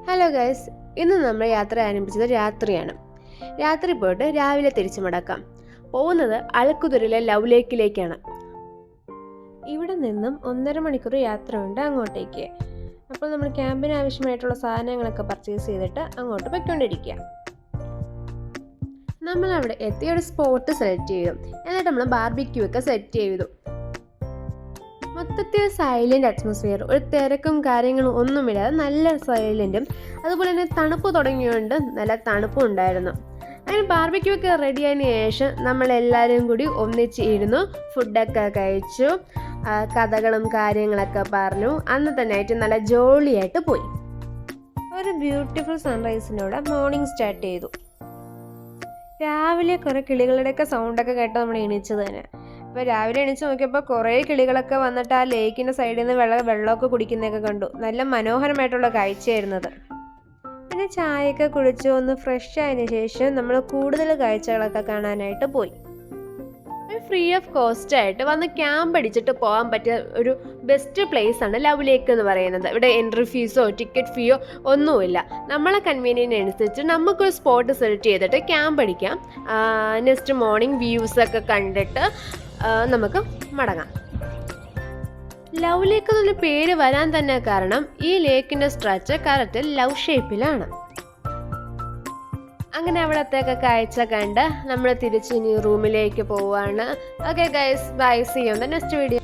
Hello guys, ഇന്ന് നമ്മൾ യാത്ര ആരംഭിച്ചത് രാത്രിയാണ്. രാത്രി പോയിട്ട് രാവിലെ തിരിച്ചു മടക്കാം. പോകുന്നത് അൽക്കുതിരിലെ ലവ് ലേക്കിലേക്കാണ്. ഇവിടെ നിന്നും 1.5 മണിക്കൂർ യാത്രയുണ്ട് അങ്ങോട്ടേക്ക്. അപ്പോൾ നമ്മൾ ക്യാമ്പിന് ആവശ്യമായിട്ടുള്ള സാധനങ്ങളൊക്കെ പർച്ചേസ് ചെയ്തിട്ട് അങ്ങോട്ട് പൊയ്ക്കൊണ്ടിരിക്കുക. നമ്മൾ അവിടെ എത്തി ഒരു സ്പോട്ട് സെലക്ട് ചെയ്തു. എന്നിട്ട് നമ്മൾ ബാർബിക്യൂ ഒക്കെ സെറ്റ് ചെയ്തു. മൊത്തത്തിൽ സൈലൻ്റ് അറ്റ്മോസ്ഫിയർ, ഒരു തിരക്കും കാര്യങ്ങളും ഒന്നുമില്ലാതെ നല്ല സൈലൻറ്റും, അതുപോലെ തന്നെ തണുപ്പ് തുടങ്ങിയതുകൊണ്ട് നല്ല തണുപ്പും ഉണ്ടായിരുന്നു. അങ്ങനെ ബാർബിക്യൂ ഒക്കെ റെഡി ആയതിനു ശേഷം നമ്മളെല്ലാവരും കൂടി ഒന്നിച്ചിരുന്നു, ഫുഡൊക്കെ കഴിച്ചു, കഥകളും കാര്യങ്ങളൊക്കെ പറഞ്ഞു. അന്നത്തെ നൈറ്റ് നല്ല ജോളിയായിട്ട് പോയി. ഒരു ബ്യൂട്ടിഫുൾ സൺറൈസിനോടെ മോർണിംഗ് സ്റ്റാർട്ട് ചെയ്തു. രാവിലെ കുറേ കിളികളുടെയൊക്കെ സൗണ്ടൊക്കെ കേട്ട് നമ്മൾ എണീച്ചത് തന്നെ. അപ്പോൾ രാവിലെ എണീച്ച് നോക്കിയപ്പോൾ കുറേ കിളികളൊക്കെ വന്നിട്ട് ആ ലേക്കിൻ്റെ സൈഡിൽ നിന്ന് വെള്ളമൊക്കെ കുടിക്കുന്നതൊക്കെ കണ്ടു. നല്ല മനോഹരമായിട്ടുള്ള കാഴ്ചയായിരുന്നത്. പിന്നെ ചായയൊക്കെ കുടിച്ച് ഒന്ന് ഫ്രഷ് ആയതിനു ശേഷം നമ്മൾ കൂടുതൽ കാഴ്ചകളൊക്കെ കാണാനായിട്ട് പോയി. ഫ്രീ ഓഫ് കോസ്റ്റ് ആയിട്ട് വന്ന് ക്യാമ്പ് അടിച്ചിട്ട് പോകാൻ പറ്റിയ ഒരു ബെസ്റ്റ് പ്ലേസ് ആണ് ലവ് ലേക്ക് എന്ന് പറയുന്നത്. ഇവിടെ എൻട്രി ഫീസോ ടിക്കറ്റ് ഫീയോ ഒന്നുമില്ല. നമ്മളെ കൺവീനിയൻസ് അനുസരിച്ച് നമുക്കൊരു സ്പോട്ട് സെലക്ട് ചെയ്തിട്ട് ക്യാമ്പ് അടിക്കാം. നെക്സ്റ്റ് മോർണിംഗ് വ്യൂസൊക്കെ കണ്ടിട്ട് നമുക്ക് മടങ്ങാം. ലവ് ലേക്ക് എന്നുള്ള പേര് വരാൻ തന്നെ കാരണം ഈ ലേക്കിൻ്റെ സ്ട്രക്ചർ കറക്റ്റ് ലവ് ഷേപ്പിലാണ്. അങ്ങനെ അവിടത്തേക്ക് കാഴ്ച കണ്ട് നമ്മൾ തിരിച്ച് ഇനി റൂമിലേക്ക് പോവാണ്. Okay guys, bye, see you in the next video.